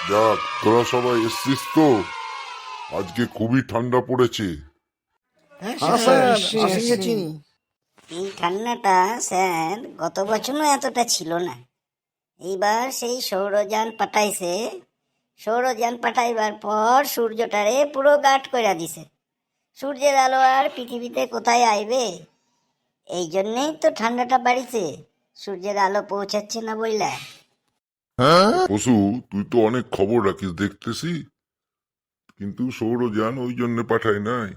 যাক, তোরা সবাই এসছিস তো। আজকে খুবই ঠান্ডা পড়েছে। হ্যাঁ হ্যাঁ স্যার, স্যার, এসে গেছি। এই ঠান্ডাটা স্যার গত বছরও এতটা ছিল না। এইবার সেই সৌরযান পাঠাইছে। সৌরযান পাঠাইবার পর সূর্যটারে পুরো গাঢ় কইরা দিছে। সূর্যের আলো আর পৃথিবীতে কোথায় আইবে? এই জন্যেই তো ঠান্ডাটা বাড়িছে, সূর্যের আলো পৌঁছাচ্ছে না বইলা। পশু, তুই তো অনেক খবর রাখিস দেখতেছি, কিন্তু সৌরযান ওই জন্য পাঠায় নাই।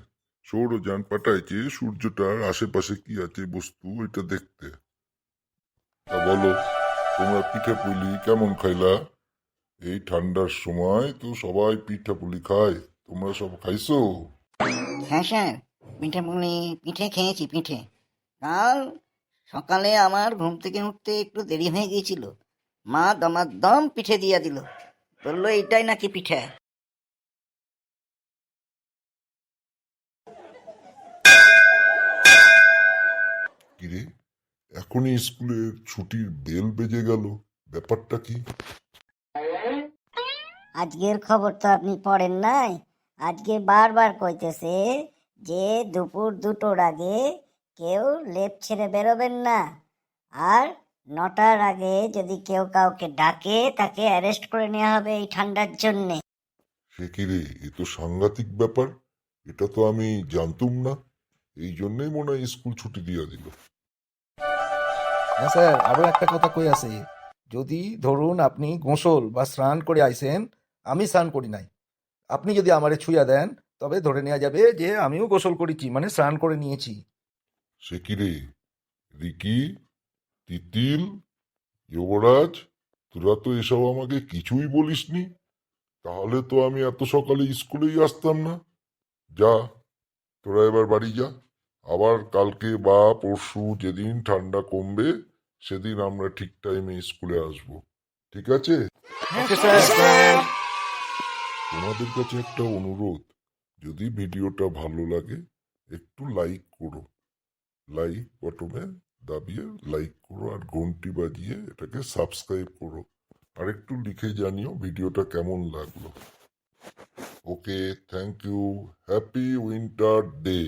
সৌরযান পাঠাইছে সূর্যটার আশেপাশে কি আছে বস্তু এটা দেখতে। তা বলো, তোমরা পিঠা পুলি কেমন খাইলা? এই ঠান্ডার সময় তো সবাই পিঠা পুলি খায়, তোমরা সব খাইছো? হ্যাঁ স্যার, পিঠে খেয়েছি পিঠে। কাল সকালে আমার ঘুম থেকে উঠতে একটু দেরি হয়ে গিয়েছিল। মা দমাদম পিঠে দিয়া দিল, বললো এইটাই নাকি পিঠে। কিরে, এখনই স্কুলের ছুটির বেল বেজে গেল, ব্যাপারটা কি? আজকের খবর তো আপনি পড়েন নাই? আজকে বারবার কইতেছে যে দুপুর 2টোর আগে কেউ লেপ ছেড়ে বেরোবেন না, আর 9টার আগে যদি কেউ কাউকে ডাকে তাকে অ্যারেস্ট করে নেওয়া হবে এই ঠান্ডার জন্যে। সে কিরে, এ তো সাংঘাতিক ব্যাপার। এটা তো আমি জানতুম না। এই জন্যই মনে হয় স্কুল ছুটি দিয়ে দিল। হ্যাঁ স্যার, আরো একটা কথা কই আছে। যদি ধরুন আপনি গোসল বা স্নান করে আইছেন, আমি স্নান করি নাই, আপনি যদি আমারে ছুঁয়া দেন, তবে ধরে নেওয়া যাবে যে আমিও গোসল করেছি, মানে স্নান করে নিয়েছি। সে কিরে, রিকি, তিতিল, যুবরাজ, তোরা তো এসব আমাকে কিছুই বলিসনি। তাহলে তো আমি এত সকালে স্কুলেই আসতাম না। যা, তোরা এবার বাড়ি যা। আবার কালকে বা পরশু যেদিন ঠান্ডা কমবে সেদিন আমরা ঠিক টাইমে স্কুলে আসব। ঠিক আছে? Okay sir. তোমাদের কাছে একটা অনুরোধ, যদি ভিডিওটা ভালো লাগে একটু লাইক করো। লাইক বটমে দাবিয়ে লাইক করো, আর ঘন্টি বাজিয়ে এটাকে সাবস্ক্রাইব করো। আর একটু লিখে জানিও ভিডিওটা কেমন লাগলো। Okay, thank you. Happy winter day.